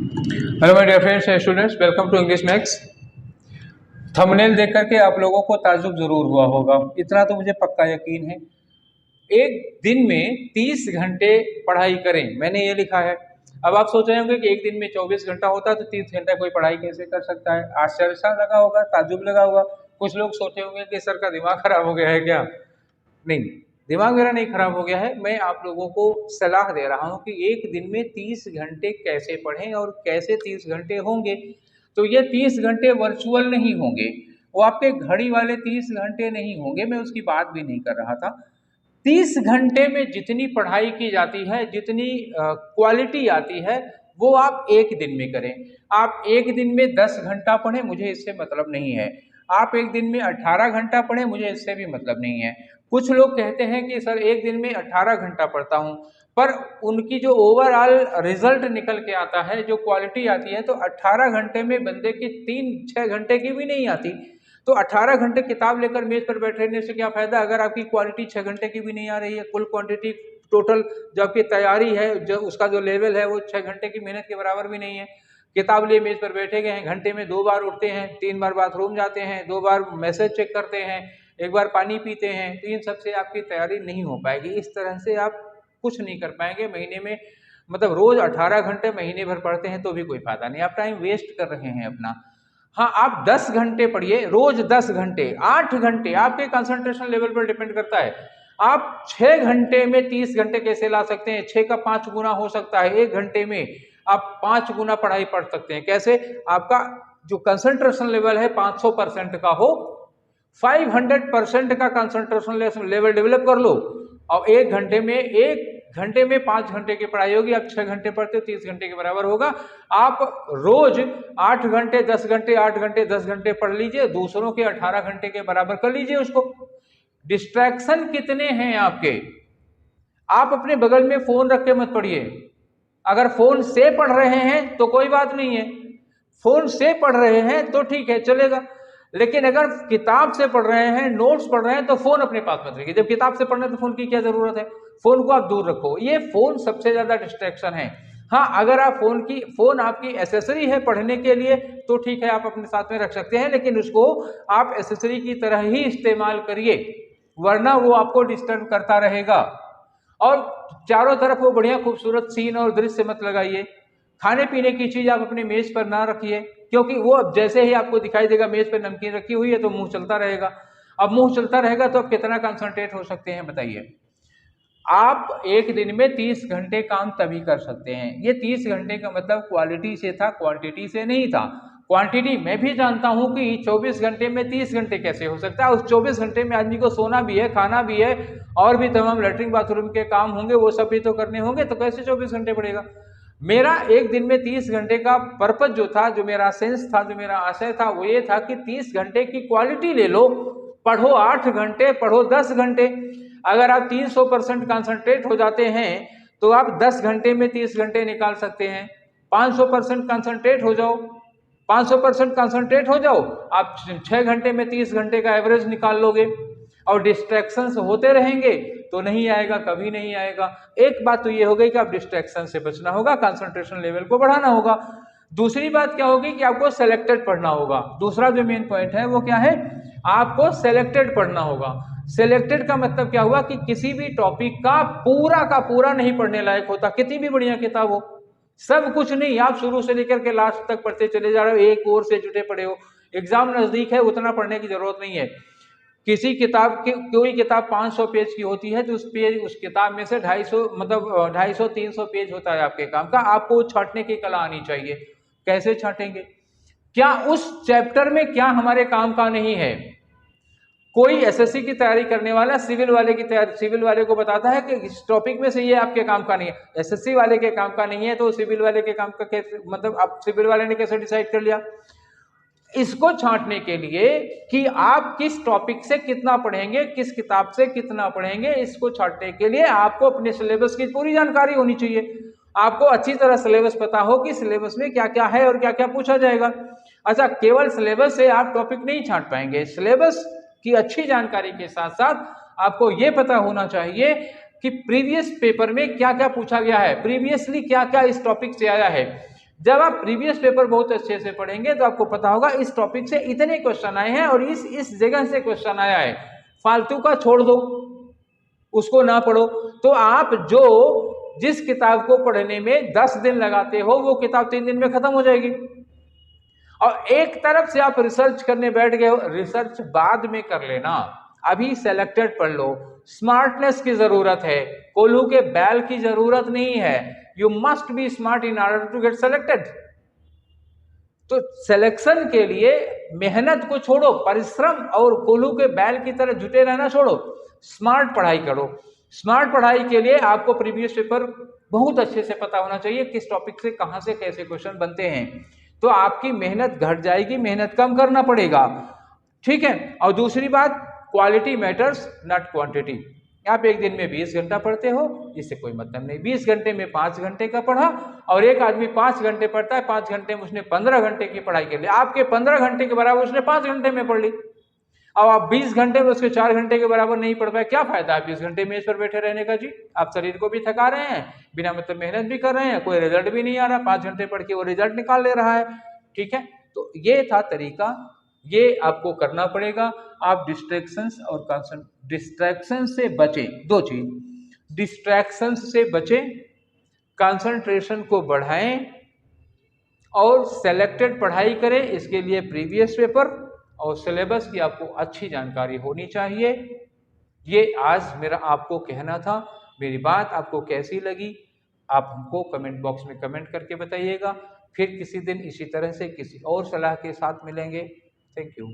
Hello my dear friends and students, welcome to English Max. Thumbnail देख करके आप लोगों को ताज्जुब जरूर हुआ होगा, इतना तो मुझे पक्का यकीन है। एक दिन में 30 घंटे पढ़ाई करें, मैंने ये लिखा है। अब आप सोच रहे होंगे कि एक दिन में 24 घंटा होता है तो 30 घंटा कोई पढ़ाई कैसे कर सकता है। आश्चर्य सा लगा होगा, ताज्जुब लगा होगा। कुछ लोग सोचे होंगे कि सर का दिमाग खराब हो गया है क्या। नहीं, दिमाग मेरा नहीं खराब हो गया है। मैं आप लोगों को सलाह दे रहा हूं कि एक दिन में 30 घंटे कैसे पढ़ें और कैसे 30 घंटे होंगे। तो ये 30 घंटे वर्चुअल नहीं होंगे, वो आपके घड़ी वाले 30 घंटे नहीं होंगे, मैं उसकी बात भी नहीं कर रहा था। 30 घंटे में जितनी पढ़ाई की जाती है, जितनी क्वालिटी आती है, वो आप एक दिन में करें। आप एक दिन में 10 घंटा पढ़ें, मुझे इससे मतलब नहीं है। आप एक दिन में 18 घंटा पढ़ें, मुझे इससे भी मतलब नहीं है। कुछ लोग कहते हैं कि सर एक दिन में 18 घंटा पढ़ता हूं, पर उनकी जो ओवरऑल रिजल्ट निकल के आता है, जो क्वालिटी आती है, तो 18 घंटे में बंदे की 3-6 घंटे की भी नहीं आती। तो 18 घंटे किताब लेकर मेज पर बैठने से क्या फायदा अगर आपकी क्वालिटी 6 घंटे की भी नहीं आ रही है। कुल क्वांटिटी टोटल जो आपकी तैयारी है, जो उसका जो लेवल है, वो 6 घंटे की मेहनत के बराबर भी नहीं है। किताब लिए मेज पर बैठे गए हैं, घंटे में 2 बार उठते हैं, 3 बार बाथरूम जाते हैं, 2 बार मैसेज चेक करते हैं, 1 बार पानी पीते हैं, तो इन सबसे आपकी तैयारी नहीं हो पाएगी। इस तरह से आप कुछ नहीं कर पाएंगे महीने में। मतलब रोज 18 घंटे महीने भर पढ़ते हैं तो भी कोई फायदा नहीं, आप टाइम वेस्ट कर रहे हैं अपना। हाँ, आप 10 घंटे पढ़िए, रोज 10 घंटे, 8 घंटे, आपके कंसंट्रेशन लेवल पर डिपेंड करता है। आप 6 घंटे में 30 घंटे कैसे ला सकते हैं। 6 का 5 गुना हो सकता है। 1 घंटे में आप 5 गुना पढ़ाई पढ़ सकते हैं। कैसे? आपका जो कंसंट्रेशन लेवल है 500% का हो, 500% का कंसंट्रेशन लेवल डेवलप कर लो, और 1 घंटे में 5 घंटे की पढ़ाई होगी। आप 6 घंटे पढ़ते हो, 30 घंटे के बराबर होगा। आप रोज 8 घंटे 10 घंटे 8 घंटे 10 घंटे पढ़ लीजिए, दूसरों के 18 घंटे के बराबर कर लीजिए उसको। डिस्ट्रैक्शन कितने हैं आपके। आप अपने बगल में फोन रख के मत पढ़िए। अगर फोन से पढ़ रहे हैं तो कोई बात नहीं है, फोन से पढ़ रहे हैं तो ठीक है, चलेगा। लेकिन अगर किताब से पढ़ रहे हैं, नोट्स पढ़ रहे हैं, तो फोन अपने पास मत रखिए। जब किताब से पढ़ना है तो फोन की क्या जरूरत है। फोन को आप दूर रखो। ये फोन सबसे ज्यादा डिस्ट्रैक्शन है। हाँ, अगर आप फोन आपकी एसेसरी है पढ़ने के लिए तो ठीक है, आप अपने साथ में रख सकते हैं, लेकिन उसको आप एसेसरी की तरह ही इस्तेमाल करिए, वरना वो आपको डिस्टर्ब करता रहेगा। और चारों तरफ वो बढ़िया खूबसूरत सीन और दृश्य मत लगाइए। खाने पीने की चीज आप अपने मेज पर ना रखिए, क्योंकि वो जैसे ही आपको दिखाई देगा मेज पर नमकीन रखी हुई है तो मुंह चलता रहेगा। अब मुंह चलता रहेगा तो आप कितना कंसंट्रेट हो सकते हैं बताइए। आप एक दिन में 30 घंटे काम तभी कर सकते हैं। ये 30 घंटे का मतलब क्वालिटी से था, क्वांटिटी से नहीं था। क्वांटिटी मैं भी जानता हूं कि 24 घंटे में 30 घंटे कैसे हो सकता है। उस 24 घंटे में आदमी को सोना भी है, खाना भी है, और भी तमाम लेटरिन बाथरूम के काम होंगे, वो सब भी तो करने होंगे, तो कैसे 24 घंटे पड़ेगा। मेरा एक दिन में 30 घंटे का पर्पज जो था, जो मेरा सेंस था, जो मेरा आशय था, वो ये था कि 30 घंटे की क्वालिटी ले लो। पढ़ो 8 घंटे, पढ़ो 10 घंटे। अगर आप 300% कंसंट्रेट हो जाते हैं तो आप 10 घंटे में 30 घंटे निकाल सकते हैं। 500% कंसंट्रेट हो जाओ, 500% कंसंट्रेट हो जाओ, आप 6 घंटे में 30 घंटे का एवरेज निकाल लोगे। और डिस्ट्रैक्शंस होते रहेंगे तो नहीं आएगा, कभी नहीं आएगा। एक बात तो ये हो गई कि आप डिस्ट्रैक्शन से बचना होगा, कंसंट्रेशन लेवल को बढ़ाना होगा। दूसरी बात क्या होगी कि आपको सेलेक्टेड पढ़ना होगा। दूसरा जो मेन पॉइंट है वो क्या है, आपको सेलेक्टेड पढ़ना होगा। सेलेक्टेड का मतलब क्या हुआ कि किसी भी टॉपिक का पूरा नहीं पढ़ने लायक होता, कितनी भी बढ़िया किताब हो। सब कुछ नहीं, आप शुरू से लेकर के लास्ट तक पढ़ते चले जा रहे हो, एक ओर से जुटे पड़े हो। एग्जाम नजदीक है, उतना पढ़ने की जरूरत नहीं है। किसी किताब की कोई किताब 500 पेज की होती है तो उस किताब में से 250 मतलब 250-300 पेज होता है आपके काम का। आपको छांटने की कला आनी चाहिए। कैसे छांटेंगे? क्या उस चैप्टर में क्या हमारे काम का नहीं है। कोई एसएससी की तैयारी करने वाला सिविल वाले को बताता है कि इस टॉपिक में से ये आपके काम का नहीं है। एसएससी वाले के काम का नहीं है तो सिविल वाले के काम का कैसे, मतलब आप सिविल वाले ने कैसे डिसाइड कर लिया। इसको छांटने के लिए कि आप किस टॉपिक से कितना पढ़ेंगे, किस किताब से कितना पढ़ेंगे, इसको छांटने के लिए आपको अपने सिलेबस की पूरी जानकारी होनी चाहिए। आपको अच्छी तरह सिलेबस पता हो कि सिलेबस में क्या क्या है और क्या क्या पूछा जाएगा। अच्छा, केवल सिलेबस से आप टॉपिक नहीं छांट पाएंगे। सिलेबस की अच्छी जानकारी के साथ साथ आपको यह पता होना चाहिए कि प्रीवियस पेपर में क्या क्या पूछा गया है, प्रीवियसली क्या क्या इस टॉपिक से आया है। जब आप प्रीवियस पेपर बहुत अच्छे से पढ़ेंगे तो आपको पता होगा इस टॉपिक से इतने क्वेश्चन आए हैं और इस जगह से क्वेश्चन आया है, फालतू का छोड़ दो, उसको ना पढ़ो। तो आप जो जिस किताब को पढ़ने में 10 दिन लगाते हो वो किताब 3 दिन में खत्म हो जाएगी। और एक तरफ से आप रिसर्च करने बैठ गए हो, रिसर्च बाद में कर लेना, अभी सेलेक्टेड पढ़ लो। स्मार्टनेस की जरूरत है, कोल्हू के बैल की जरूरत नहीं है। You must be smart in order to get selected. तो सिलेक्शन के लिए मेहनत को छोड़ो, परिश्रम और कोल्हू के बैल की तरह जुटे रहना छोड़ो, स्मार्ट पढ़ाई करो। स्मार्ट पढ़ाई के लिए आपको प्रीवियस पेपर बहुत अच्छे से पता होना चाहिए, किस टॉपिक से कहां से कैसे क्वेश्चन बनते हैं। तो आपकी मेहनत घट जाएगी, मेहनत कम करना पड़ेगा, ठीक है। और दूसरी बात, क्वालिटी मैटर्स नॉट क्वांटिटी। आप एक दिन में 20 घंटा पढ़ते हो, इससे कोई मतलब नहीं। 20 घंटे में 5 घंटे का पढ़ा, और एक आदमी 5 घंटे पढ़ता है, 5 घंटे में उसने 15 घंटे की पढ़ाई कर ली। आपके 15 घंटे के बराबर उसने 5 घंटे में पढ़ ली। अब आप 20 घंटे में उसके 4 घंटे के बराबर नहीं पढ़ पाए, क्या फायदा है 20 घंटे मेज पर बैठे रहने का जी? आप शरीर को भी थका रहे हैं, बिना मतलब मेहनत भी कर रहे हैं, कोई रिजल्ट भी नहीं आ रहा। 5 घंटे पढ़ के वो रिजल्ट निकाल ले रहा है, ठीक है। तो ये था तरीका, ये आपको करना पड़ेगा। आप डिस्ट्रैक्शंस और डिस्ट्रैक्शन से बचें। दो चीज, डिस्ट्रैक्शंस से बचें, कंसंट्रेशन को बढ़ाएं और सेलेक्टेड पढ़ाई करें। इसके लिए प्रीवियस पेपर और सिलेबस की आपको अच्छी जानकारी होनी चाहिए। ये आज मेरा आपको कहना था। मेरी बात आपको कैसी लगी आप हमको कमेंट बॉक्स में कमेंट करके बताइएगा। फिर किसी दिन इसी तरह से किसी और सलाह के साथ मिलेंगे। Thank you.